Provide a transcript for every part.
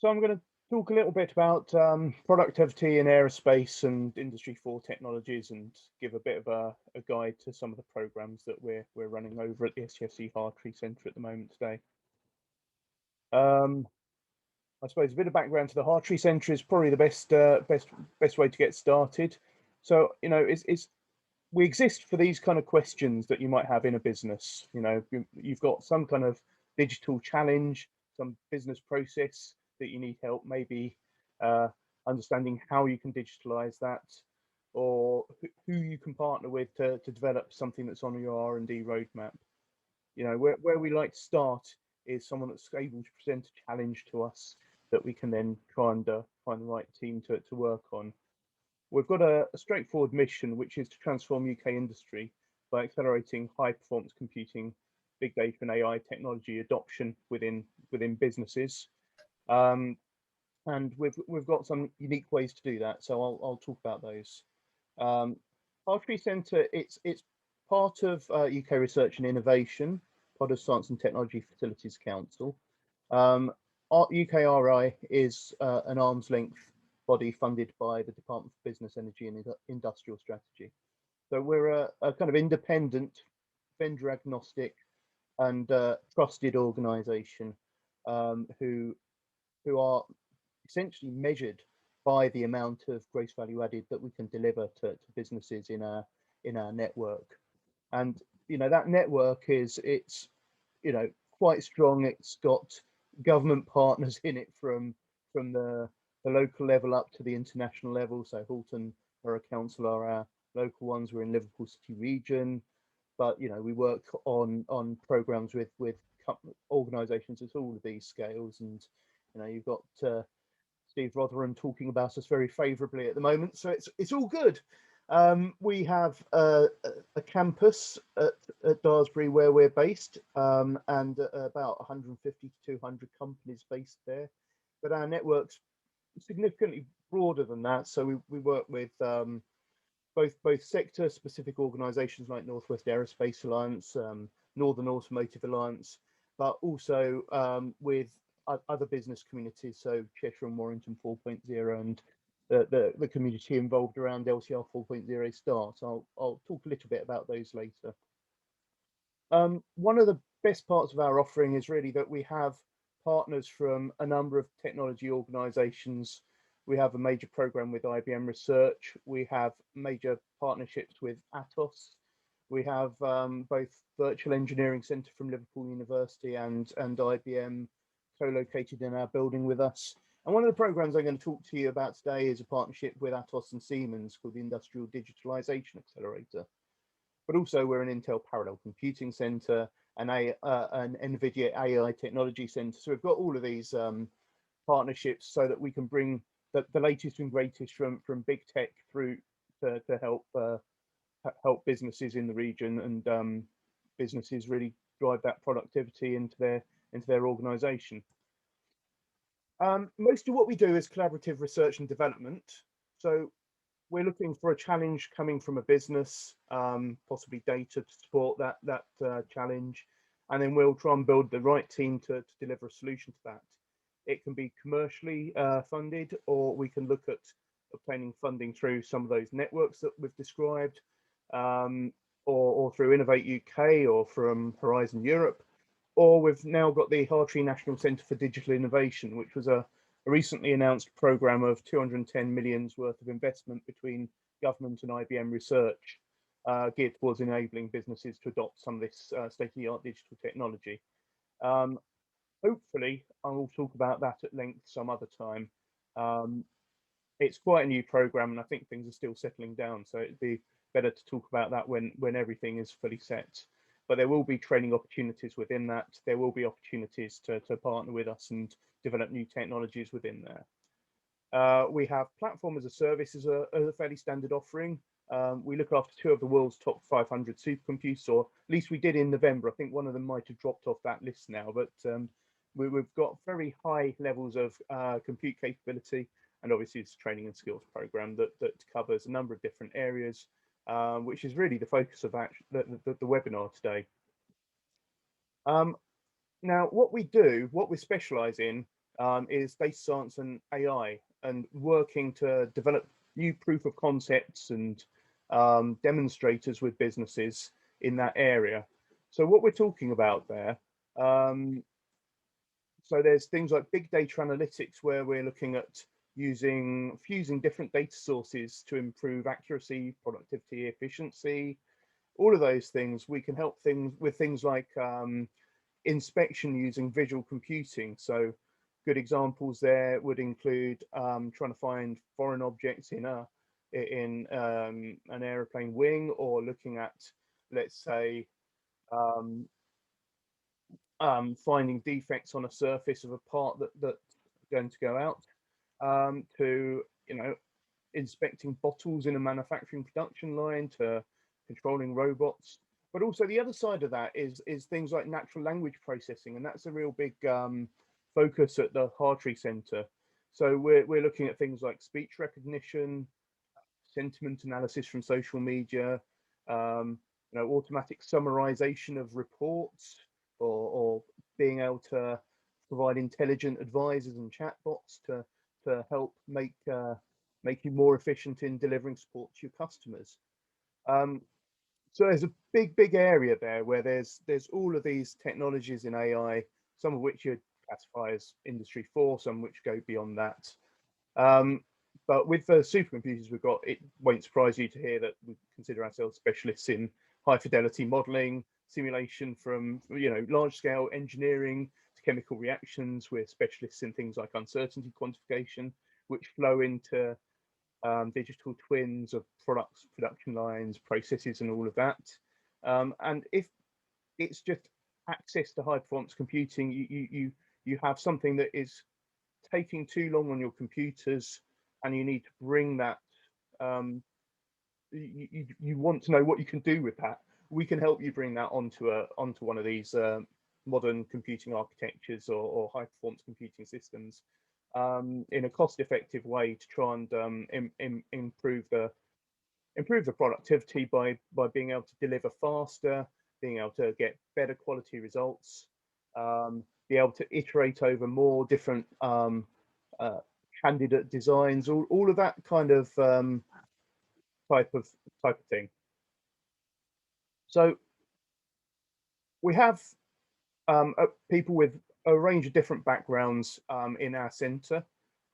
So I'm going to talk a little bit about productivity in aerospace and Industry 4 technologies, and give a bit of a guide to some of the programs that we're running over at the STFC Hartree Centre at the moment today. I suppose a bit of background to the Hartree Centre is probably the best way to get started. So we exist for these kind of questions that you might have in a business. You've got some kind of digital challenge, some business process that you need help, maybe understanding how you can digitalize that, or who you can partner with to develop something that's on your R&D roadmap. Where we like to start is someone that's able to present a challenge to us that we can then try and find the right team to work on. We've got a straightforward mission, which is to transform UK industry by accelerating high performance computing, big data and AI technology adoption within businesses. And we've got some unique ways to do that. So I'll talk about those. Hartree Centre, it's part of UK Research and Innovation, part of Science and Technology Facilities Council. UKRI is an arm's length body funded by the Department for Business, Energy and Industrial Strategy. So we're a kind of independent, vendor agnostic and trusted organisation who are essentially measured by the amount of gross value added that we can deliver to businesses in our network. And that network it's quite strong. It's got government partners in it from the local level up to the international level. So Halton Borough Council are our local ones. We're in Liverpool City region, but we work on programs with organisations at all of these scales. And you've got Steve Rotherham talking about us very favourably at the moment, so it's all good. We have a campus at Daresbury where we're based, and about 150 to 200 companies based there. But our network's significantly broader than that. So we work with both sector specific organisations like Northwest Aerospace Alliance, Northern Automotive Alliance, but also with other business communities, so Cheshire and Warrington 4.0 and the community involved around LCR 4.0 start. I'll talk a little bit about those later. One of the best parts of our offering is really that we have partners from a number of technology organisations. We have a major program with IBM Research. We have major partnerships with Atos. We have both Virtual Engineering Centre from Liverpool University and IBM co-located in our building with us. And one of the programs I'm going to talk to you about today is a partnership with Atos and Siemens called the Industrial Digitalisation Accelerator. But also we're an Intel Parallel Computing Centre and an NVIDIA AI Technology Centre. So we've got all of these partnerships so that we can bring the latest and greatest from big tech through to help businesses in the region, and businesses really drive that productivity into their organisation. Most of what we do is collaborative research and development. So we're looking for a challenge coming from a business, possibly data to support that challenge, and then we'll try and build the right team to deliver a solution to that. It can be commercially funded, or we can look at obtaining funding through some of those networks that we've described, or through Innovate UK or from Horizon Europe. Or we've now got the Hartree National Centre for Digital Innovation, which was a recently announced programme of 210 million worth of investment between government and IBM Research, geared towards enabling businesses to adopt some of this state-of-the-art digital technology. Hopefully, I will talk about that at length some other time. It's quite a new programme, and I think things are still settling down, so it'd be better to talk about that when everything is fully set. But there will be training opportunities within that. There will be opportunities to partner with us and develop new technologies within there. We have platform as a service as a fairly standard offering. We look after 2 of the world's top 500 supercomputers, or at least we did in November. I think one of them might have dropped off that list now, but we've got very high levels of compute capability, and obviously it's a training and skills program that covers a number of different areas, which is really the focus of the webinar today. Now, what we specialise in is data science and AI, and working to develop new proof of concepts and demonstrators with businesses in that area. So what we're talking about there, so there's things like big data analytics, where we're looking at fusing different data sources to improve accuracy, productivity, efficiency, all of those things. We can help with things like inspection using visual computing. So good examples there would include trying to find foreign objects in an aeroplane wing, or looking at, let's say, um, finding defects on a surface of a part that's going to go out, to, inspecting bottles in a manufacturing production line, to controlling robots. But also the other side of that is things like natural language processing, and that's a real big focus at the Hartree Centre. So we're looking at things like speech recognition, sentiment analysis from social media, automatic summarization of reports, or being able to provide intelligent advisors and chatbots to help make you more efficient in delivering support to your customers. So there's a big area there where there's all of these technologies in AI, some of which you'd classify as Industry 4, some which go beyond that. But with the supercomputers we've got, it won't surprise you to hear that we consider ourselves specialists in high fidelity modeling, simulation from large scale engineering to chemical reactions. We're specialists in things like uncertainty quantification, which flow into digital twins of products, production lines, processes, and all of that. And if it's just access to high performance computing, you have something that is taking too long on your computers, and you need to bring that. You want to know what you can do with that. We can help you bring that onto one of these modern computing architectures or high performance computing systems in a cost-effective way, to try and improve the productivity by being able to deliver faster, being able to get better quality results, be able to iterate over more different candidate designs, all of that kind of type of thing. So we have people with a range of different backgrounds in our centre,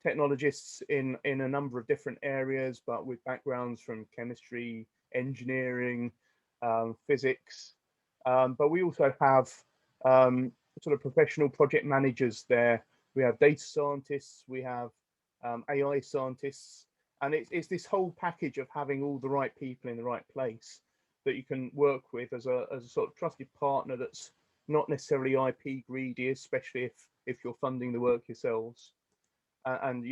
technologists in a number of different areas, but with backgrounds from chemistry, engineering, physics. But we also have sort of professional project managers there. We have data scientists, we have AI scientists, and it's this whole package of having all the right people in the right place that you can work with as a sort of trusted partner that's not necessarily IP greedy, especially if you're funding the work yourselves. And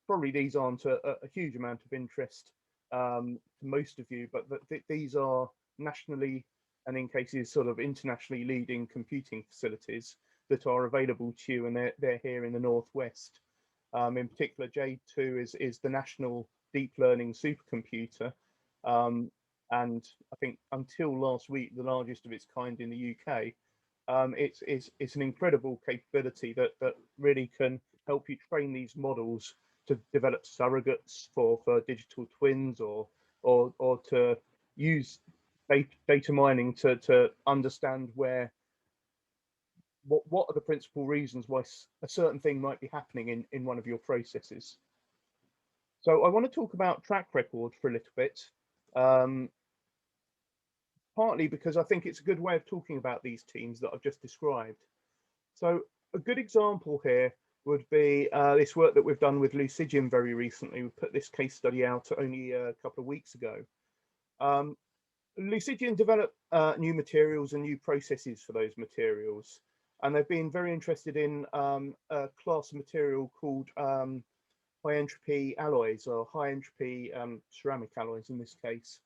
probably these aren't a huge amount of interest to most of you, but these are nationally, and in cases sort of internationally, leading computing facilities that are available to you, and they're here in the Northwest. In particular, J2 is the national deep learning supercomputer, and I think until last week, the largest of its kind in the UK. It's an incredible capability that really can help you train these models to develop surrogates for digital twins, or to use data mining to understand what are the principal reasons why a certain thing might be happening in one of your processes. So I want to talk about track record for a little bit, partly because I think it's a good way of talking about these teams that I've just described. So a good example here would be this work that we've done with Lucidium very recently. We put this case study out only a couple of weeks ago. Lucidium developed new materials and new processes for those materials, and they've been very interested in a class of material called high entropy alloys, or high entropy ceramic alloys in this case.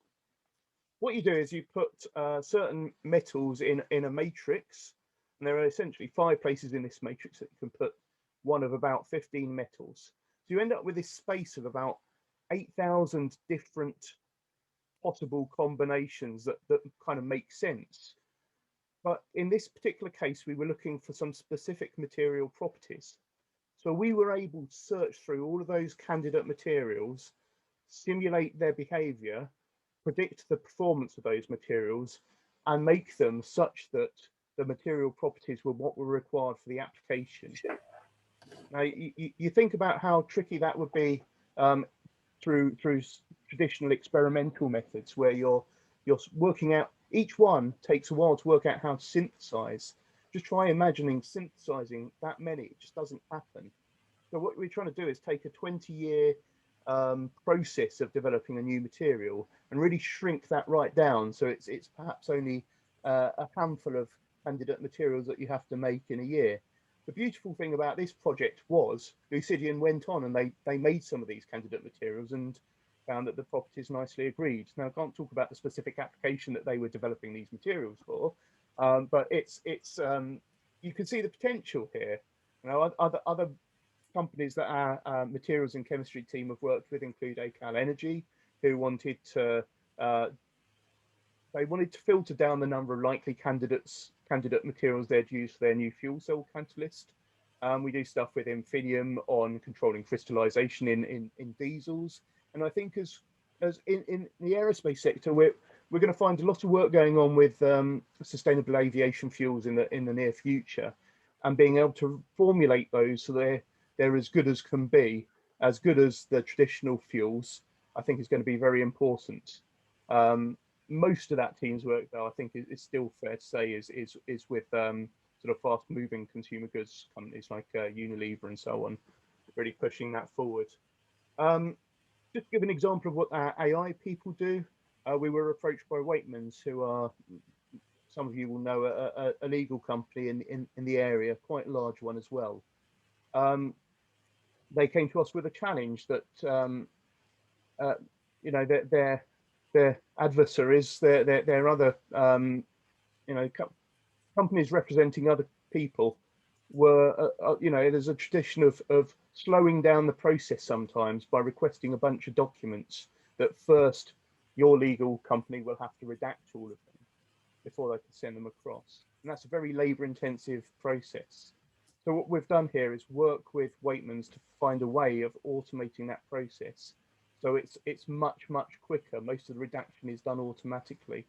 What you do is you put certain metals in a matrix, and there are essentially 5 places in this matrix that you can put one of about 15 metals. So you end up with this space of about 8,000 different possible combinations that kind of make sense. But in this particular case, we were looking for some specific material properties. So we were able to search through all of those candidate materials, simulate their behavior, predict the performance of those materials, and make them such that the material properties were what were required for the application. Now, you think about how tricky that would be through traditional experimental methods, where you're working out, each one takes a while to work out how to synthesize. Just try imagining synthesizing that many. It just doesn't happen. So what we're trying to do is take a 20-year process of developing a new material and really shrink that right down, so it's perhaps only a handful of candidate materials that you have to make in a year. The beautiful thing about this project was Lucidian went on and they made some of these candidate materials and found that the properties nicely agreed. Now, I can't talk about the specific application that they were developing these materials for, but you can see the potential here. You know, other companies that our materials and chemistry team have worked with include Acal Energy, who wanted to filter down the number of likely candidate materials they'd use for their new fuel cell catalyst. We do stuff with Infineum on controlling crystallization in diesels, and I think as in the aerospace sector, we're going to find a lot of work going on with sustainable aviation fuels in the near future, and being able to formulate those so they're as good as can be, as good as the traditional fuels, I think is going to be very important. Most of that team's work, though, I think is still fair to say is with sort of fast-moving consumer goods companies like Unilever and so on, really pushing that forward. Just to give an example of what our AI people do, we were approached by Waitmans, who are, some of you will know, a legal company in the area, quite a large one as well. They came to us with a challenge that you know, their adversaries, their other you know, companies representing other people were you know, there's a tradition of slowing down the process sometimes by requesting a bunch of documents that first your legal company will have to redact all of them before they can send them across, and that's a very labor intensive process. So what we've done here is work with Waitmans to find a way of automating that process, so it's much quicker. Most of the redaction is done automatically,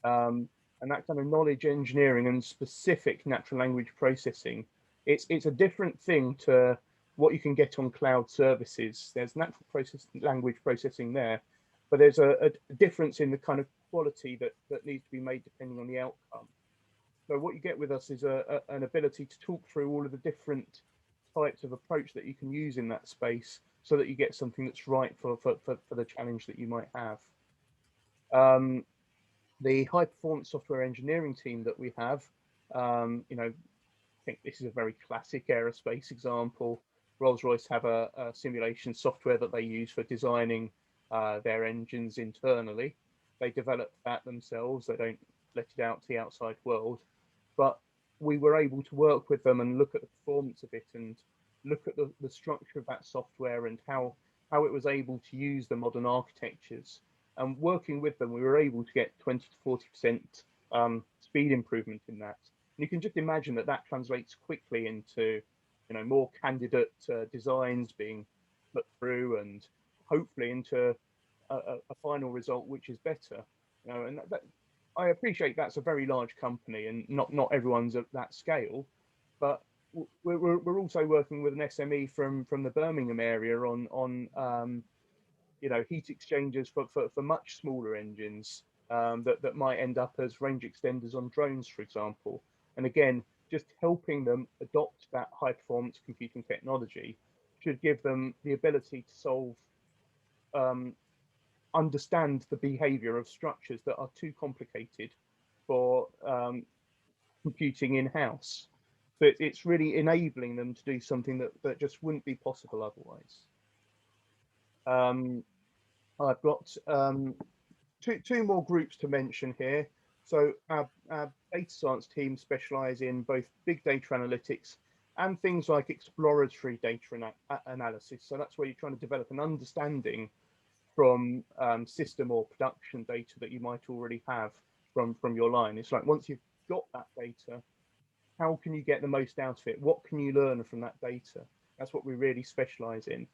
and that kind of knowledge engineering and specific natural language processing, it's a different thing to what you can get on cloud services. There's natural language processing there, but there's a difference in the kind of quality that needs to be made depending on the outcome. So what you get with us is an ability to talk through all of the different types of approach that you can use in that space, so that you get something that's right for the challenge that you might have. The high performance software engineering team that we have, you know, I think this is a very classic aerospace example. Rolls-Royce have a simulation software that they use for designing their engines internally. They develop that themselves. They don't let it out to the outside world. But we were able to work with them and look at the performance of it and look at the structure of that software and how it was able to use the modern architectures. And working with them, we were able to get 20 to 40% speed improvement in that. And you can just imagine that that translates quickly into, you know, more candidate designs being put through, and hopefully into a final result which is better. You know, and that I appreciate that's a very large company, and not everyone's at that scale, but we're also working with an SME from the Birmingham area on you know, heat exchangers for much smaller engines that might end up as range extenders on drones, for example. And again, just helping them adopt that high performance computing technology should give them the ability to solve, understand the behavior of structures that are too complicated for computing in-house. But it's really enabling them to do something that just wouldn't be possible otherwise. I've got two more groups to mention here. So our data science team specialize in both big data analytics and things like exploratory data analysis. So that's where you're trying to develop an understanding from system or production data that you might already have from your line. It's like, once you've got that data, how can you get the most out of it? What can you learn from that data? That's what we really specialize in.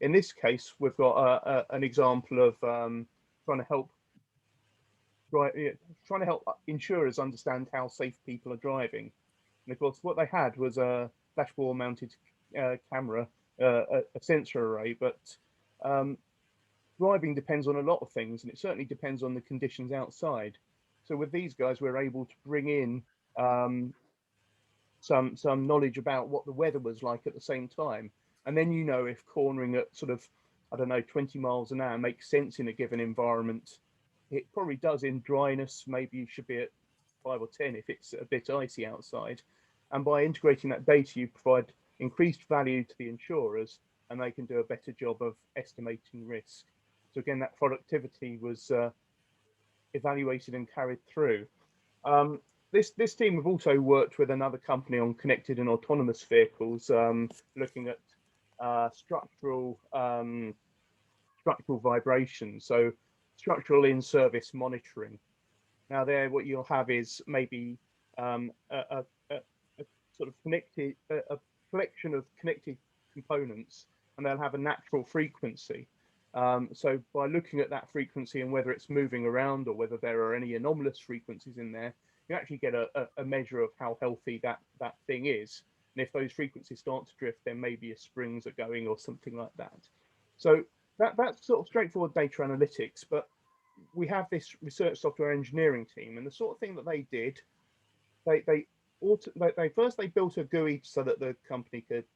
In this case, we've got an example of trying to help insurers understand how safe people are driving. And of course, what they had was a dashboard mounted camera, a sensor array, but driving depends on a lot of things, and it certainly depends on the conditions outside. So with these guys, we're able to bring in some knowledge about what the weather was like at the same time, and then you know if cornering at sort of, I don't know, 20 miles an hour makes sense in a given environment. It probably does in dryness. Maybe you should be at 5 or 10 if it's a bit icy outside. And by integrating that data, you provide increased value to the insurers, and they can do a better job of estimating risk. So again, that productivity was evaluated and carried through. This team have also worked with another company on connected and autonomous vehicles, looking at structural vibration, so structural in-service monitoring. Now there, what you'll have is maybe a sort of a collection of connected components, and they'll have a natural frequency. So by looking at that frequency and whether it's moving around or whether there are any anomalous frequencies in there, you actually get a measure of how healthy that thing is. And if those frequencies start to drift, then maybe your springs are going or something like that. So that's sort of straightforward data analytics. But we have this research software engineering team, and the sort of thing that they did, they first built a GUI so that the company could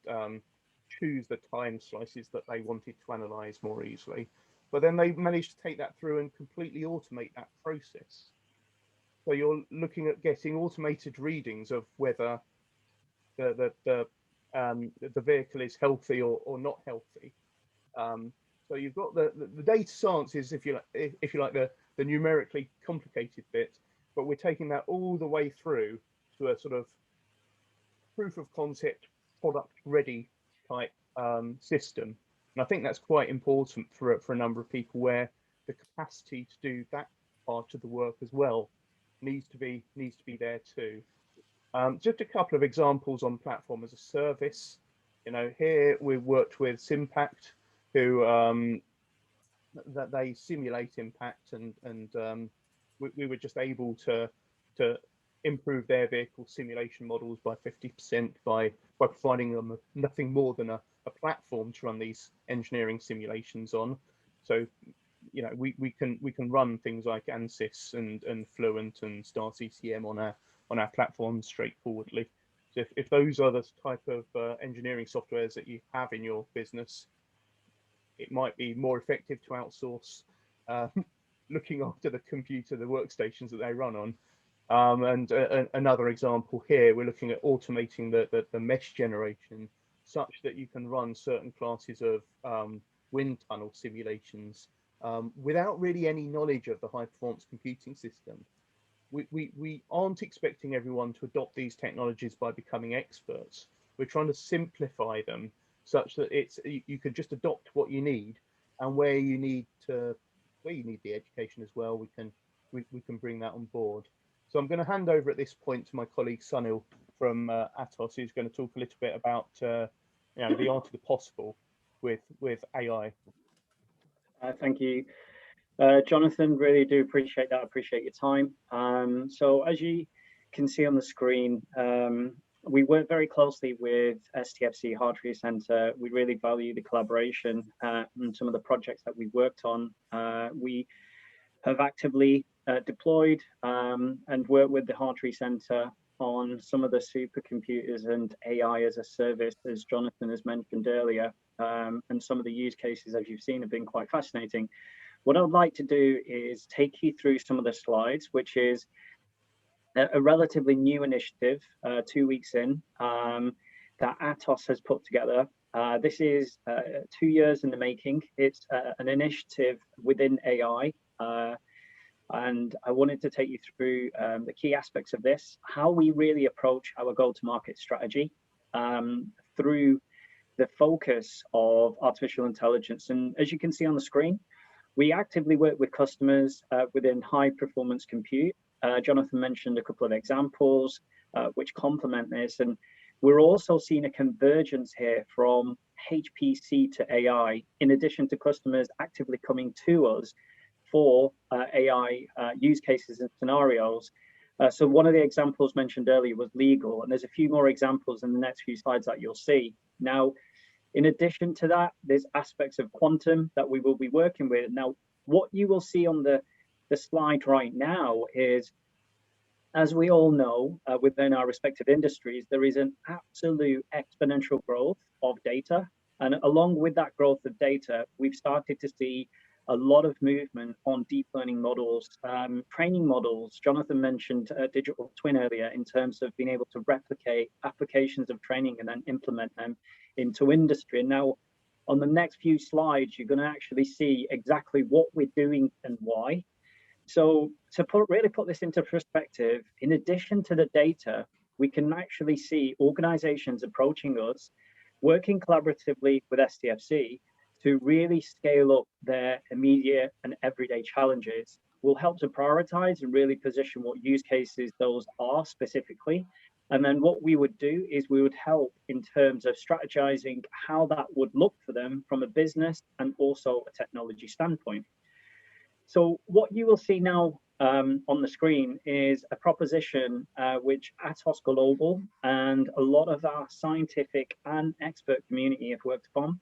choose the time slices that they wanted to analyze more easily. But then they managed to take that through and completely automate that process. So you're looking at getting automated readings of whether the vehicle is healthy or not healthy. So you've got the data science is, if you like, the numerically complicated bit, but we're taking that all the way through to a sort of proof of concept, product ready type system. And I think that's quite important for a number of people, where the capacity to do that part of the work as well needs to be there too. Just a couple of examples on platform as a service. You know, here we've worked with Simpact, who that they simulate impact, and we were just able to improve their vehicle simulation models by 50% by providing them nothing more than a platform to run these engineering simulations on. So, you know, we can run things like ANSYS and Fluent and Star CCM on our platform straightforwardly. So if those are the type of engineering softwares that you have in your business, it might be more effective to outsource looking after the computer, the workstations that they run on. And another example here, we're looking at automating the mesh generation such that you can run certain classes of wind tunnel simulations without really any knowledge of the high performance computing system. We aren't expecting everyone to adopt these technologies by becoming experts. We're trying to simplify them such that you can just adopt what you need, and where you need the education as well, we can bring that on board. So I'm going to hand over at this point to my colleague Sunil from Atos, who's going to talk a little bit about the art of the possible with AI. Thank you, Jonathan. Really do appreciate that. Appreciate your time. So as you can see on the screen, we work very closely with STFC Hartree Centre. We really value the collaboration and some of the projects that we've worked on. We have actively deployed and worked with the Hartree Centre on some of the supercomputers and AI as a service, as Jonathan has mentioned earlier. And some of the use cases, as you've seen, have been quite fascinating. What I'd like to do is take you through some of the slides, which is a relatively new initiative, 2 weeks in, that Atos has put together. This is 2 years in the making. It's an initiative within AI. And I wanted to take you through the key aspects of this, how we really approach our go-to-market strategy through the focus of artificial intelligence. And as you can see on the screen, we actively work with customers within high-performance compute. Jonathan mentioned a couple of examples which complement this, and we're also seeing a convergence here from HPC to AI, in addition to customers actively coming to us for AI use cases and scenarios. So one of the examples mentioned earlier was legal, and there's a few more examples in the next few slides that you'll see. Now, in addition to that, there's aspects of quantum that we will be working with. Now, what you will see on the slide right now is, as we all know, within our respective industries, there is an absolute exponential growth of data. And along with that growth of data, we've started to see a lot of movement on deep learning models, training models. Jonathan mentioned digital twin earlier in terms of being able to replicate applications of training and then implement them into industry. And now, on the next few slides, you're going to actually see exactly what we're doing and why. So to really put this into perspective, in addition to the data, we can actually see organizations approaching us, working collaboratively with STFC to really scale up their immediate and everyday challenges. We'll help to prioritize and really position what use cases those are specifically. And then what we would do is we would help in terms of strategizing how that would look for them from a business and also a technology standpoint. So what you will see now on the screen is a proposition which Atos Global and a lot of our scientific and expert community have worked upon.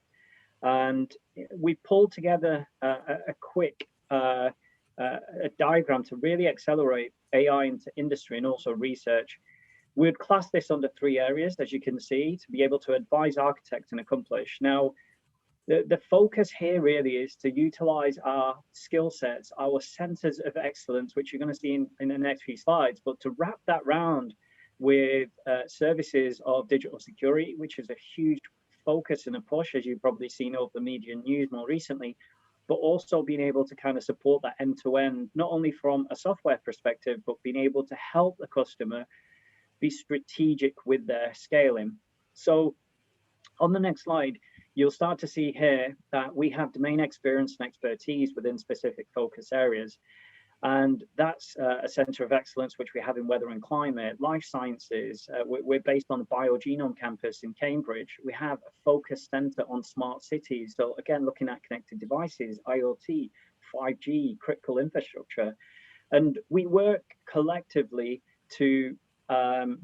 And we pulled together a quick a diagram to really accelerate AI into industry and also research. We'd class this under 3 areas, as you can see, to be able to advise, architect, and accomplish. Now, the focus here really is to utilize our skill sets, our centers of excellence, which you're going to see in the next few slides, but to wrap that round with services of digital security, which is a huge focus and a push, as you've probably seen over the media news more recently, but also being able to kind of support that end-to-end, not only from a software perspective, but being able to help the customer be strategic with their scaling. So on the next slide, you'll start to see here that we have domain experience and expertise within specific focus areas. And that's a center of excellence, which we have in weather and climate, life sciences. We're based on the Biogenome campus in Cambridge. We have a focus center on smart cities. So again, looking at connected devices, IoT, 5G, critical infrastructure. And we work collectively to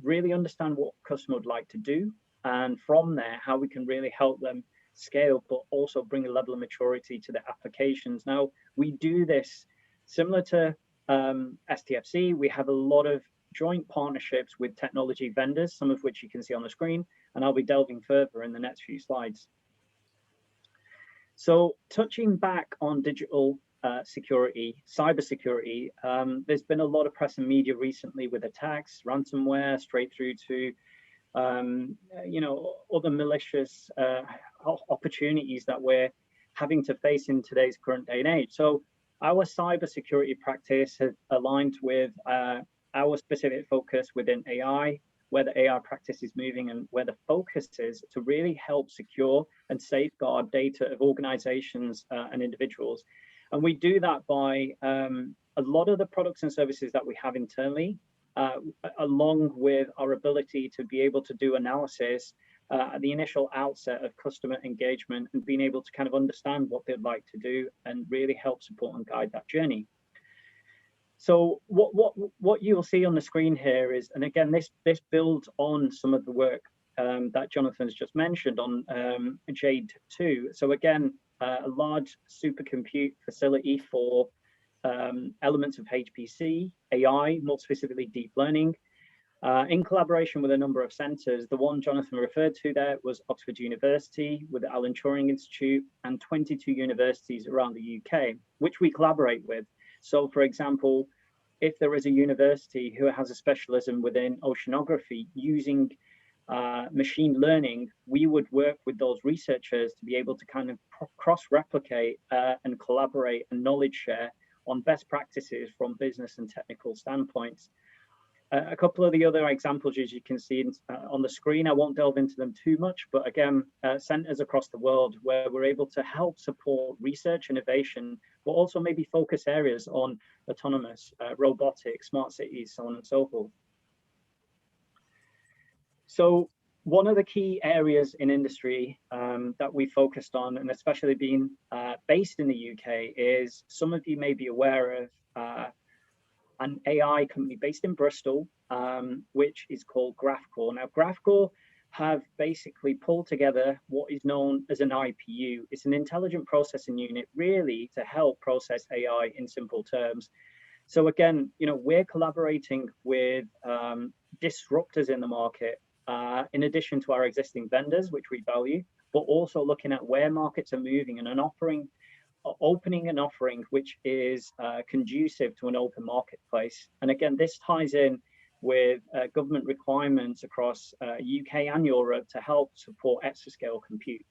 really understand what customer would like to do. And from there, how we can really help them scale, but also bring a level of maturity to the applications. Now, we do this similar to STFC. We have a lot of joint partnerships with technology vendors, some of which you can see on the screen, and I'll be delving further in the next few slides. So touching back on digital security, cybersecurity, there's been a lot of press and media recently with attacks, ransomware, straight through to other malicious opportunities that we're having to face in today's current day and age. So our cybersecurity practice has aligned with our specific focus within AI, where the AI practice is moving and where the focus is to really help secure and safeguard data of organizations and individuals. And we do that by a lot of the products and services that we have internally, along with our ability to be able to do analysis at the initial outset of customer engagement and being able to kind of understand what they'd like to do and really help support and guide that journey. So what you will see on the screen here is, and again, this builds on some of the work that Jonathan's just mentioned on Jade 2. So again, a large supercompute facility for elements of HPC, AI, more specifically deep learning, in collaboration with a number of centres. The one Jonathan referred to there was Oxford University with the Alan Turing Institute and 22 universities around the UK, which we collaborate with. So for example, if there is a university who has a specialism within oceanography using machine learning, we would work with those researchers to be able to kind of cross-replicate and collaborate and knowledge share on best practices from business and technical standpoints. A couple of the other examples, as you can see on the screen, I won't delve into them too much, but again, centers across the world where we're able to help support research, innovation, but also maybe focus areas on autonomous, robotics, smart cities, so on and so forth. So One of the key areas in industry that we focused on, and especially being based in the UK, is some of you may be aware of an AI company based in Bristol, which is called GraphCore. Now, GraphCore have basically pulled together what is known as an IPU. It's an intelligent processing unit, really, to help process AI in simple terms. So again, you know, we're collaborating with disruptors in the market, in addition to our existing vendors, which we value, but also looking at where markets are moving and opening an offering which is conducive to an open marketplace. And again, this ties in with government requirements across UK and Europe to help support exascale compute.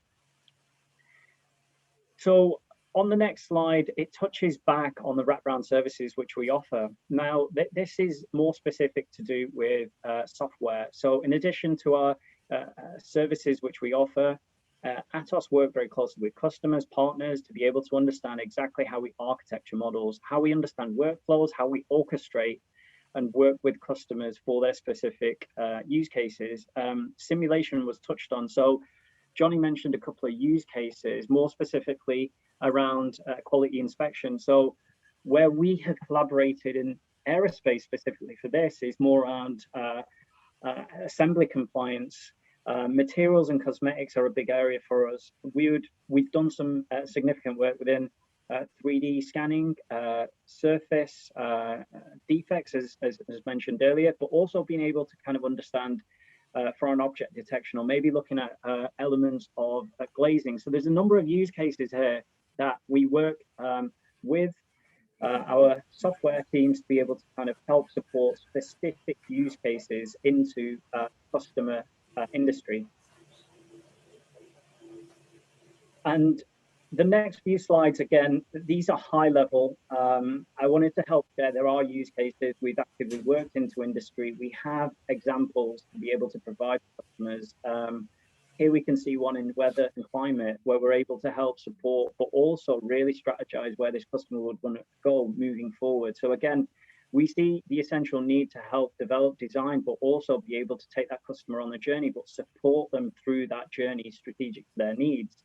So on the next slide, it touches back on the wraparound services which we offer. Now, this is more specific to do with software. So in addition to our services which we offer, Atos work very closely with customers, partners, to be able to understand exactly how we architecture models, how we understand workflows, how we orchestrate and work with customers for their specific use cases. Simulation was touched on. So Johnny mentioned a couple of use cases, more specifically around quality inspection. So where we have collaborated in aerospace specifically for this is more around assembly compliance. Materials and cosmetics are a big area for us. We've done some significant work within 3D scanning, surface defects, as mentioned earlier, but also being able to kind of understand foreign object detection, or maybe looking at elements of glazing. So there's a number of use cases here that we work with our software teams to be able to kind of help support specific use cases into customer industry. And the next few slides, again, these are high level. I wanted to help there are use cases we've actively worked into industry. We have examples to be able to provide customers. Here we can see one in weather and climate, where we're able to help support, but also really strategize where this customer would want to go moving forward. So again, we see the essential need to help develop design, but also be able to take that customer on the journey, but support them through that journey strategic to their needs.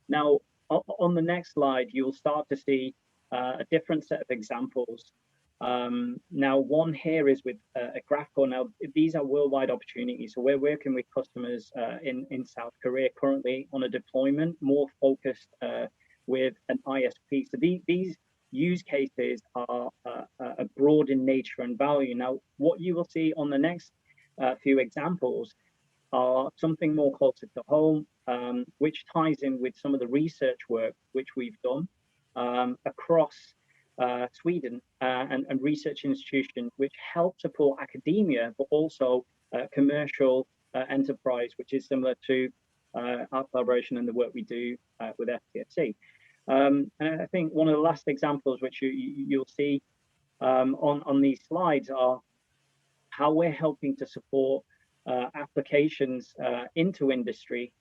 Now, on the next slide, you'll start to see a different set of examples. Now, one here is with a GraphCore. Now, these are worldwide opportunities. So we're working with customers in South Korea currently on a deployment, more focused with an ISP. So these use cases are broad in nature and value. Now, what you will see on the next few examples are something more closer to home, which ties in with some of the research work which we've done across Sweden and research institutions, which help support academia, but also commercial enterprise, which is similar to our collaboration and the work we do with STFC. And I think one of the last examples which you'll see on these slides are how we're helping to support applications into industry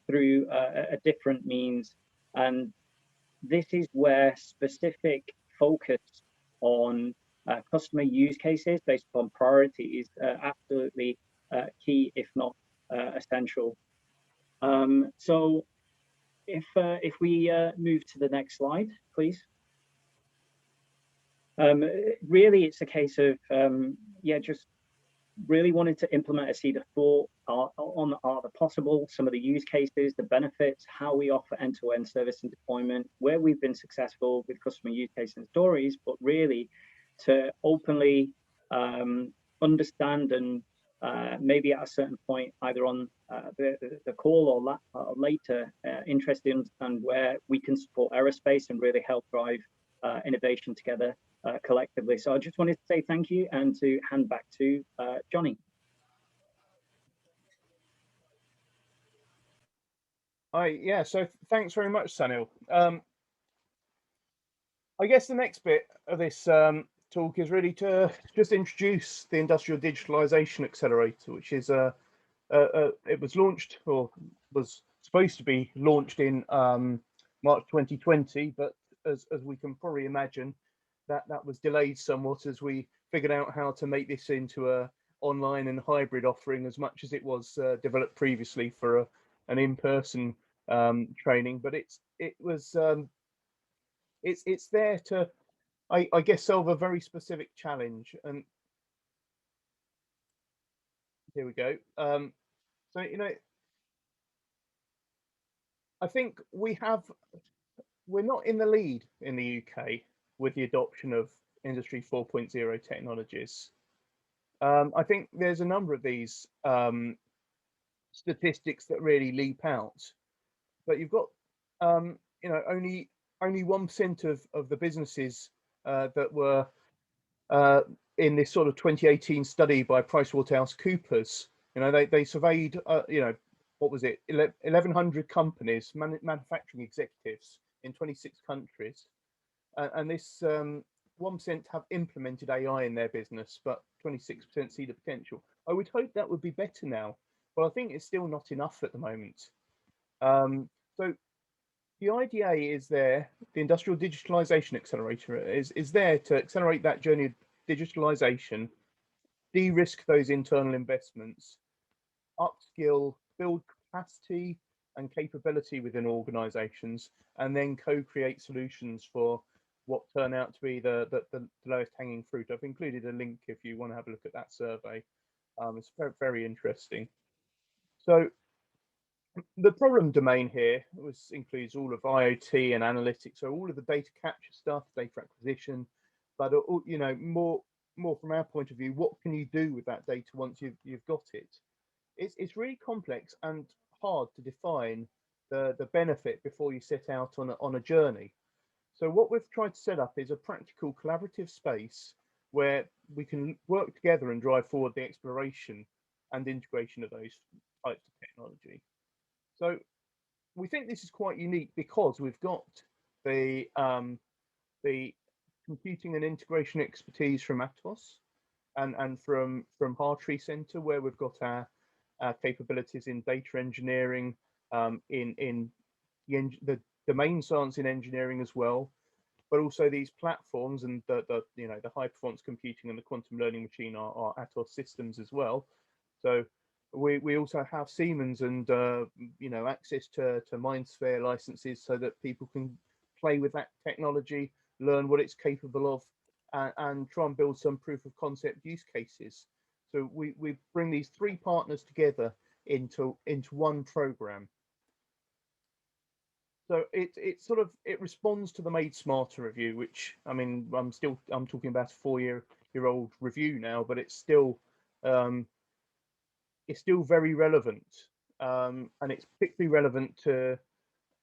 through a different means. And this is where specific focus on customer use cases based upon priority is absolutely key, if not essential. So if we move to the next slide, please. Really, it's a case of just really wanted to implement a seed of thought on the possible, some of the use cases, the benefits, how we offer end-to-end service and deployment, where we've been successful with customer use case and stories, but really to openly understand and maybe at a certain point, either on the call or later, interested in understand where we can support aerospace and really help drive innovation together collectively. So I just wanted to say thank you and to hand back to Johnny. Yeah, so thanks very much, Sanil. I guess the next bit of this talk is really to just introduce the Industrial Digitalization Accelerator, which is it was launched, or was supposed to be launched in March 2020, but as we can probably imagine, that was delayed somewhat as we figured out how to make this into a online and hybrid offering as much as it was developed previously for an in-person training, but it's there to, I guess, solve a very specific challenge. And here we go. So, you know, I think we're not in the lead in the UK with the adoption of Industry 4.0 technologies. I think there's a number of these statistics that really leap out, but you've got you know, only 1% of the businesses that were in this sort of 2018 study by PricewaterhouseCoopers. You know, they surveyed you know, what was it, 1,100 companies, manufacturing executives in 26 countries, and this 1% have implemented AI in their business, but 26% see the potential. I would hope that would be better now, but I think it's still not enough at the moment. So the IDA is there, the Industrial Digitalisation Accelerator is there to accelerate that journey of digitalisation, de-risk those internal investments, upskill, build capacity and capability within organisations, and then co-create solutions for what turn out to be the lowest hanging fruit. I've included a link if you want to have a look at that survey. It's very, very interesting. So the problem domain here includes all of IoT and analytics, so all of the data capture stuff, data acquisition, but you know, more from our point of view, what can you do with that data once you've got it? It's really complex and hard to define the benefit before you set out on a journey. So what we've tried to set up is a practical collaborative space where we can work together and drive forward the exploration and integration of those types of technology. So we think this is quite unique because we've got the computing and integration expertise from Atos and from Hartree Centre, where we've got our capabilities in data engineering, in the domain science in engineering as well, but also these platforms and the you know, the high performance computing and the quantum learning machine are Atos systems as well. So we also have Siemens and you know, access to MindSphere licenses so that people can play with that technology, learn what it's capable of, and try and build some proof of concept use cases. So we bring these three partners together into one program. So it sort of, it responds to the Made Smarter review, which, I mean, I'm talking about a 4-year-old review now, but it's still very relevant, and it's particularly relevant to,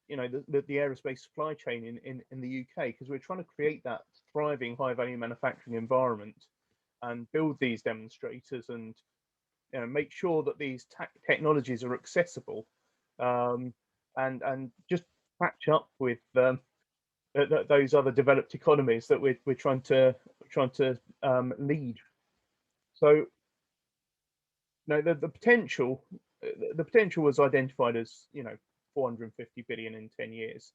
you know, the aerospace supply chain in the UK, because we're trying to create that thriving high value manufacturing environment and build these demonstrators and, you know, make sure that these technologies are accessible, and just catch up with those other developed economies that we're trying to lead. So, no, the potential was identified as, you know, 450 billion in 10 years.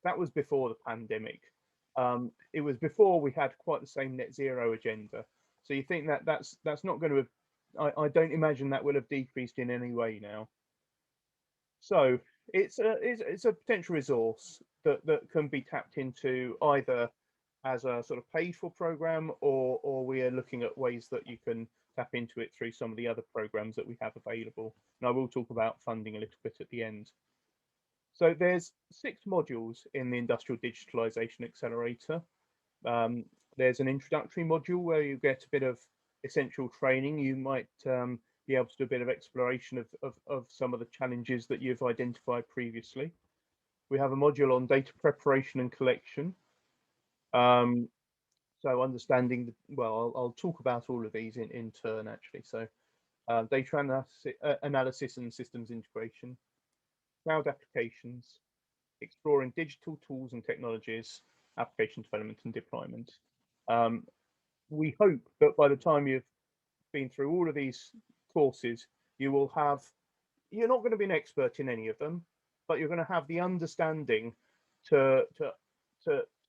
That was before the pandemic. It was before we had quite the same net zero agenda. So you think that's not going to, I don't imagine that will have decreased in any way now. So it's a potential resource that can be tapped into either as a sort of paid for program, or we are looking at ways that you can tap into it through some of the other programs that we have available. And I will talk about funding a little bit at the end. So there's 6 modules in the Industrial Digitalisation Accelerator. There's an introductory module where you get a bit of essential training. You might be able to do a bit of exploration of some of the challenges that you've identified previously. We have a module on data preparation and collection. So understanding, well, I'll talk about all of these in turn actually. So data analysis and systems integration, cloud applications, exploring digital tools and technologies, application development and deployment. We hope that by the time you've been through all of these courses, you're not going to be an expert in any of them, but you're going to have the understanding to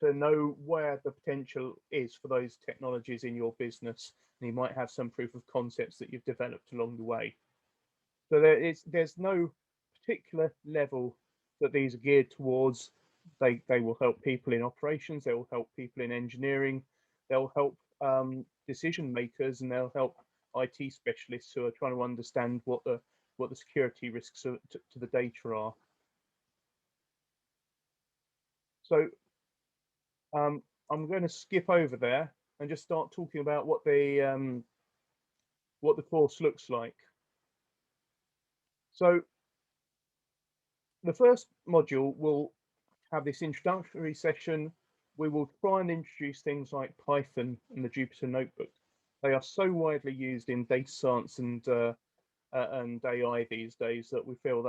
to know where the potential is for those technologies in your business, and you might have some proof of concepts that you've developed along the way. So there's no particular level that these are geared towards. They will help people in operations, they will help people in engineering, they'll help decision makers, and they'll help IT specialists who are trying to understand what the security risks to the data are. So I'm going to skip over there and just start talking about what the course looks like. So the first module will have this introductory session. We will try and introduce things like Python and the Jupyter Notebook. They are so widely used in data science and AI these days that we feel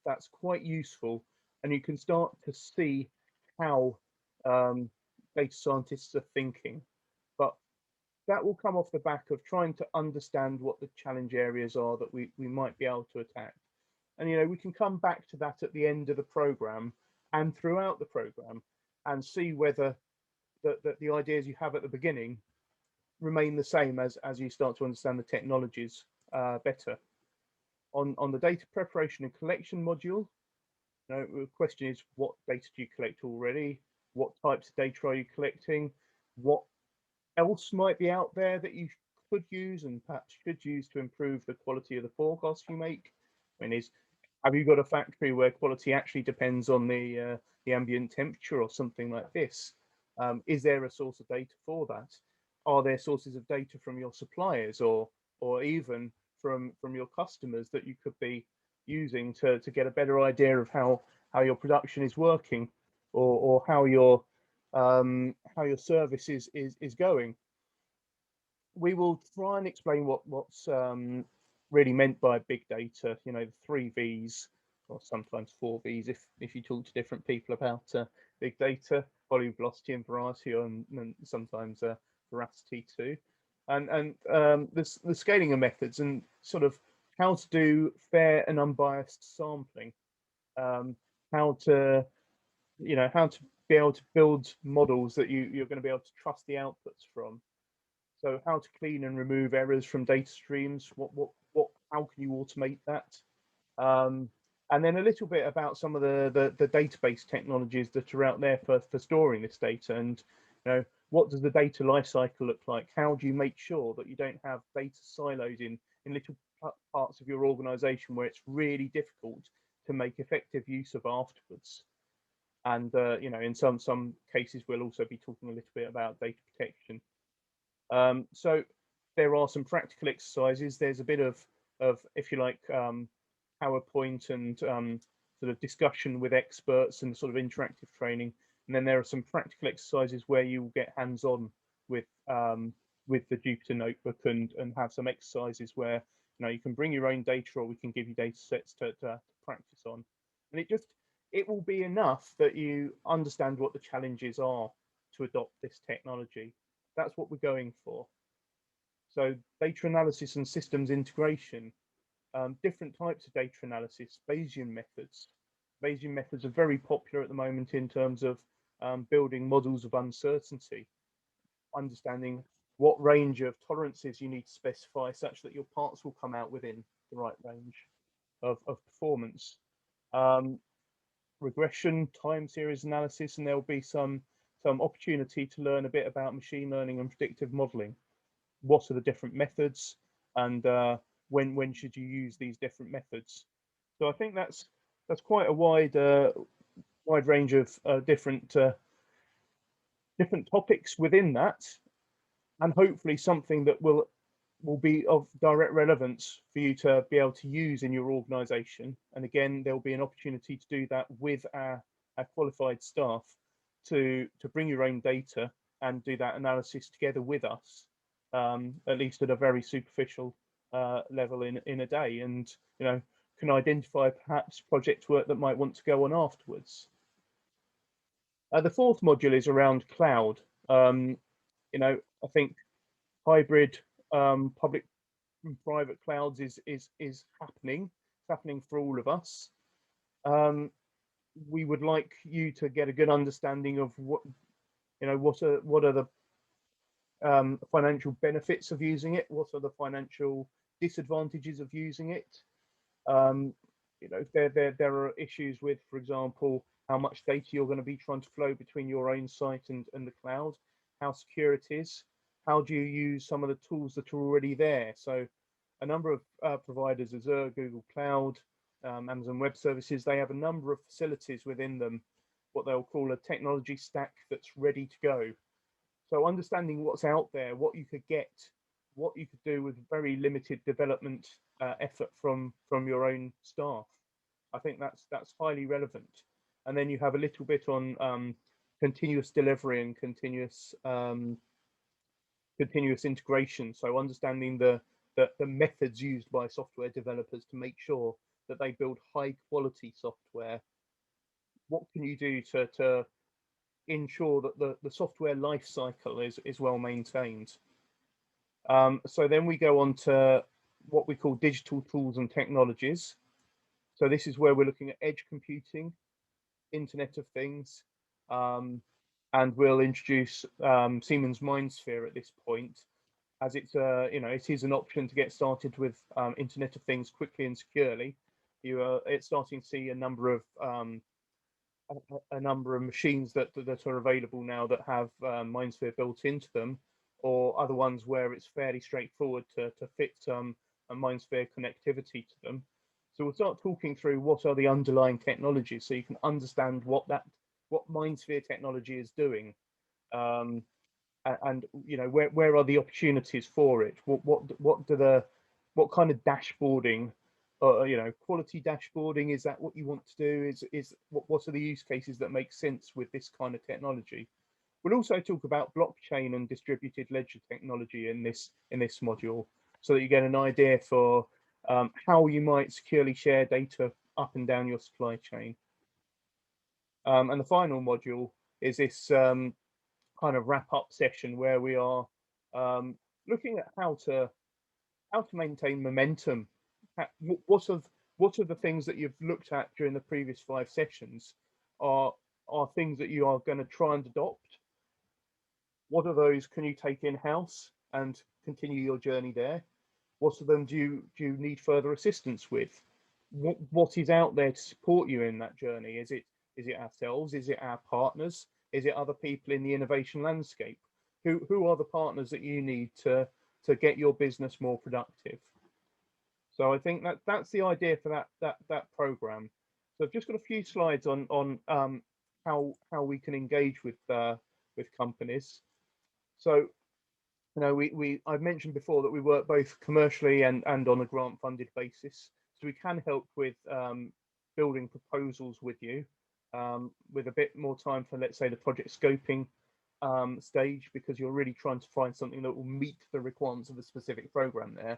that's quite useful, and you can start to see how data scientists are thinking. But that will come off the back of trying to understand what the challenge areas are that we might be able to attack. And, you know, we can come back to that at the end of the program and throughout the program and see whether the ideas you have at the beginning remain the same as you start to understand the technologies better. On the data preparation and collection module, you know, the question is, what data do you collect already? What types of data are you collecting? What else might be out there that you could use and perhaps should use to improve the quality of the forecast you make? I mean, have you got a factory where quality actually depends on the ambient temperature or something like this? Is there a source of data for that? Are there sources of data from your suppliers or even from your customers that you could be using to get a better idea of how your production is working, or how your service is going? We will try and explain what's really meant by big data, you know, the 3 V's, or sometimes 4 V's if you talk to different people about big data: volume, velocity, and variety, and sometimes veracity too. And the scaling of methods, and sort of how to do fair and unbiased sampling, how to be able to build models that you're going to be able to trust the outputs from. So how to clean and remove errors from data streams, how can you automate that? And then a little bit about some of the database technologies that are out there for storing this data, and, you know, what does the data lifecycle look like? How do you make sure that you don't have data silos in little parts of your organization where it's really difficult to make effective use of afterwards? And you know, in some cases, we'll also be talking a little bit about data protection. So there are some practical exercises. There's a bit of if you like, PowerPoint and sort of discussion with experts and sort of interactive training. And then there are some practical exercises where you will get hands-on with the Jupyter Notebook and have some exercises where, you know, you can bring your own data, or we can give you data sets to practice on. And it will be enough that you understand what the challenges are to adopt this technology. That's what we're going for. So data analysis and systems integration, different types of data analysis, Bayesian methods. Bayesian methods are very popular at the moment in terms of building models of uncertainty, understanding what range of tolerances you need to specify such that your parts will come out within the right range of performance. Regression, time series analysis, and there'll be some opportunity to learn a bit about machine learning and predictive modeling. What are the different methods, and when should you use these different methods? So I think that's quite a wide range of different topics within that, and hopefully something that will be of direct relevance for you to be able to use in your organization. And again, there'll be an opportunity to do that with our qualified staff, to bring your own data and do that analysis together with us, at least at a very superficial level in a day, and, you know, can identify perhaps project work that might want to go on afterwards. The fourth module is around cloud. You know, I think hybrid public and private clouds is happening. It's happening for all of us. We would like you to get a good understanding of You know, what are the financial benefits of using it? What are the financial disadvantages of using it? You know, there are issues with, for example, how much data you're going to be trying to flow between your own site and the cloud, how secure it is, how do you use some of the tools that are already there. So a number of providers, Azure, Google Cloud, Amazon Web Services, they have a number of facilities within them, what they'll call a technology stack that's ready to go. So understanding what's out there, what you could get, what you could do with very limited development effort from your own staff, I think that's highly relevant. And then you have a little bit on continuous delivery and continuous integration. So understanding the methods used by software developers to make sure that they build high quality software. What can you do to ensure that the software life cycle is well maintained? So then we go on to what we call digital tools and technologies. So this is where we're looking at edge computing, Internet of Things, and we'll introduce Siemens MindSphere at this point, as it's you know, it is an option to get started with Internet of Things quickly and securely. It's starting to see a number of machines that are available now that have MindSphere built into them, or other ones where it's fairly straightforward to fit a MindSphere connectivity to them. So we'll start talking through what are the underlying technologies, so you can understand what MindSphere technology is doing, and you know, where are the opportunities for it? What kind of dashboarding? You know, quality dashboarding, is that what you want to do? What are the use cases that make sense with this kind of technology? We'll also talk about blockchain and distributed ledger technology in this module, so that you get an idea for how you might securely share data up and down your supply chain. And the final module is this kind of wrap up session where we are looking at how to maintain momentum. What are the things that you've looked at during the previous 5 sessions are things that you are going to try and adopt? What of those can you take in-house and continue your journey there? What of them do you need further assistance with? What is out there to support you in that journey? Is it ourselves? Is it our partners? Is it other people in the innovation landscape? Who are the partners that you need to get your business more productive? So I think that's the idea for that program. So I've just got a few slides on how we can engage with companies. So, you know, I've mentioned before that we work both commercially and on a grant funded basis. So we can help with building proposals with you, with a bit more time for, let's say, the project scoping stage, because you're really trying to find something that will meet the requirements of a specific program there.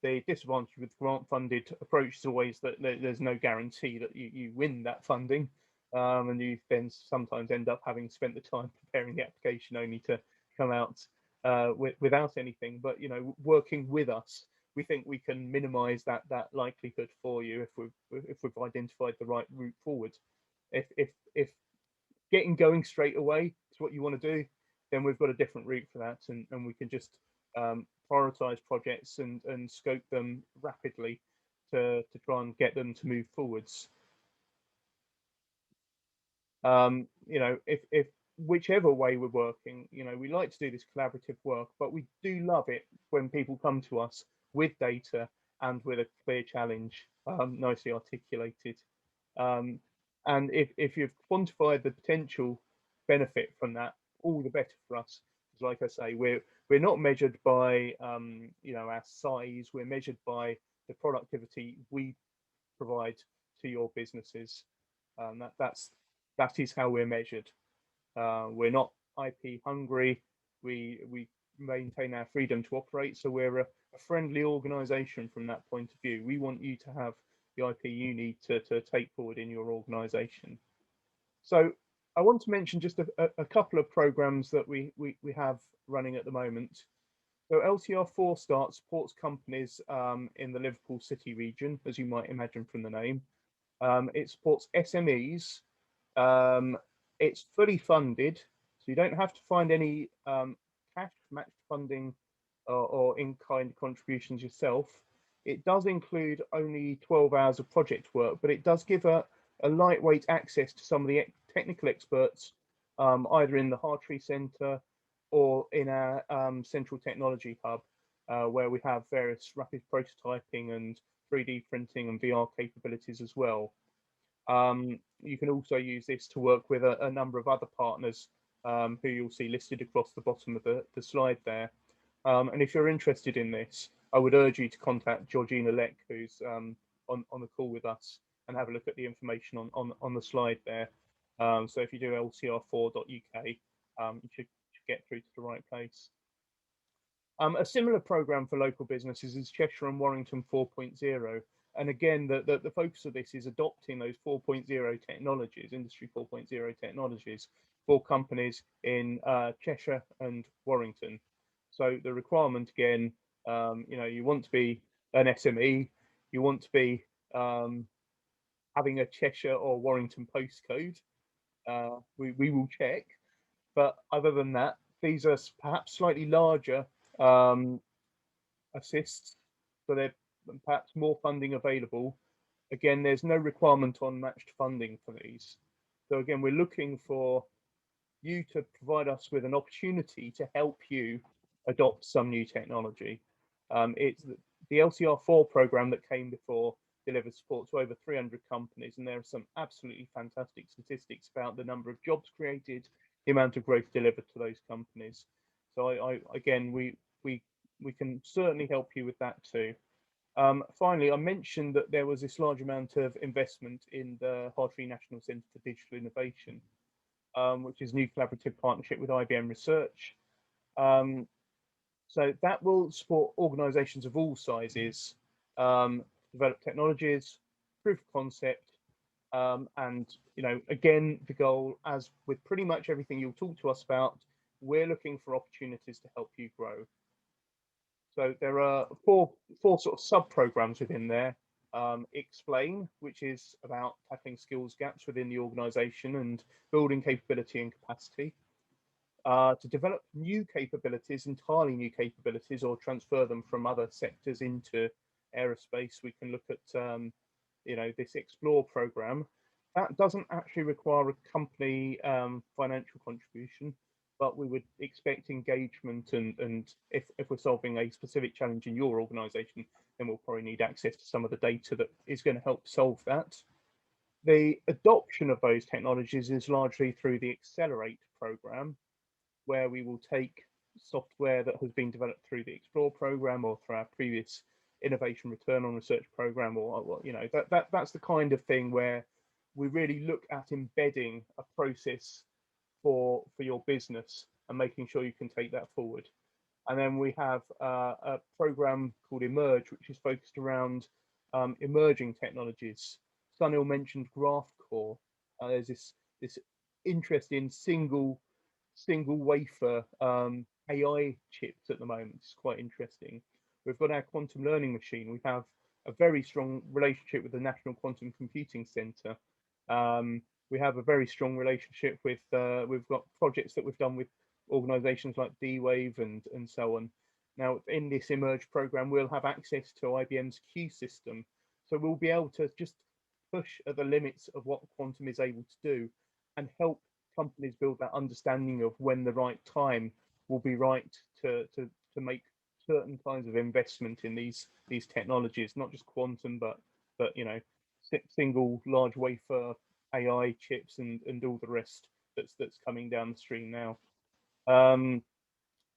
The disadvantage with grant funded approach is always that there's no guarantee that you win that funding, and you then sometimes end up having spent the time preparing the application only to come out without anything. But you know, working with us, we think we can minimize that likelihood for you if we've identified the right route forward. If getting going straight away is what you want to do, then we've got a different route for that, and we can just prioritize projects and scope them rapidly to try and get them to move forwards. You know, if whichever way we're working, you know, we like to do this collaborative work, but we do love it when people come to us with data and with a clear challenge, nicely articulated. And if you've quantified the potential benefit from that, all the better for us. Because like I say, we're not measured by you know, our size. We're measured by the productivity we provide to your businesses. That is how we're measured. We're not IP hungry. We maintain our freedom to operate. So we're a friendly organisation from that point of view. We want you to have the IP you need to take forward in your organisation. So I want to mention just a couple of programs that we have running at the moment. So LTR 4 Start supports companies in the Liverpool City region, as you might imagine from the name. It supports SMEs. It's fully funded, so you don't have to find any cash matched funding or in-kind contributions yourself. It does include only 12 hours of project work, but it does give a lightweight access to some of the technical experts, either in the Hartree Centre or in our central technology hub, where we have various rapid prototyping and 3D printing and VR capabilities as well. You can also use this to work with a number of other partners who you'll see listed across the bottom of the slide there. And if you're interested in this, I would urge you to contact Georgina Leck, who's on the call with us, and have a look at the information on the slide there. So if you do lcr4.uk, you should get through to the right place. A similar program for local businesses is Cheshire and Warrington 4.0. And again, the focus of this is adopting those 4.0 technologies, industry 4.0 technologies, for companies in Cheshire and Warrington. So the requirement again, you want to be an SME, you want to be having a Cheshire or Warrington postcode. We will check, but other than that, these are perhaps slightly larger assists, so they're perhaps more funding available. Again, there's no requirement on matched funding for these. So again, we're looking for you to provide us with an opportunity to help you adopt some new technology. It's the LCR4 program that came before delivers support to over 300 companies, and there are some absolutely fantastic statistics about the number of jobs created, the amount of growth delivered to those companies. So again, we can certainly help you with that too. Finally, I mentioned that there was this large amount of investment in the Hartree National Centre for Digital Innovation, which is a new collaborative partnership with IBM Research. So that will support organisations of all sizes, develop technologies, proof of concept, and again, the goal, as with pretty much everything you'll talk to us about, we're looking for opportunities to help you grow. So there are four sort of sub-programs within there. Explain, which is about tackling skills gaps within the organisation and building capability and capacity. To develop new capabilities, entirely new capabilities, or transfer them from other sectors into aerospace, we can look at this Explore program. That doesn't actually require a company financial contribution, but we would expect engagement, and if we're solving a specific challenge in your organisation, then we'll probably need access to some of the data that is going to help solve that. The adoption of those technologies is largely through the Accelerate program, where we will take software that has been developed through the Explore program or through our previous innovation return on research program, or that's the kind of thing where we really look at embedding a process for your business and making sure you can take that forward. And then we have a program called Emerge, which is focused around emerging technologies. Sunil mentioned GraphCore. There's this interesting single wafer AI chips at the moment. It's quite interesting. We've got our quantum learning machine. We have a very strong relationship with the National Quantum Computing Centre. We have a very strong relationship with, we've got projects that we've done with organisations like D-Wave and so on. Now, in this Emerge programme, we'll have access to IBM's Q system. So we'll be able to just push at the limits of what quantum is able to do and help companies build that understanding of when the right time will be right to make certain kinds of investment in these technologies, not just quantum, but single large wafer AI chips and all the rest that's coming down the stream now.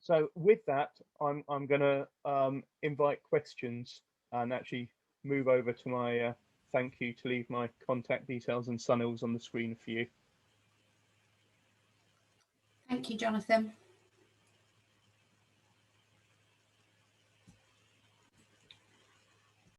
So with that, I'm going to invite questions and actually move over to my thank you to leave my contact details and Sunil's on the screen for you. Thank you, Jonathan.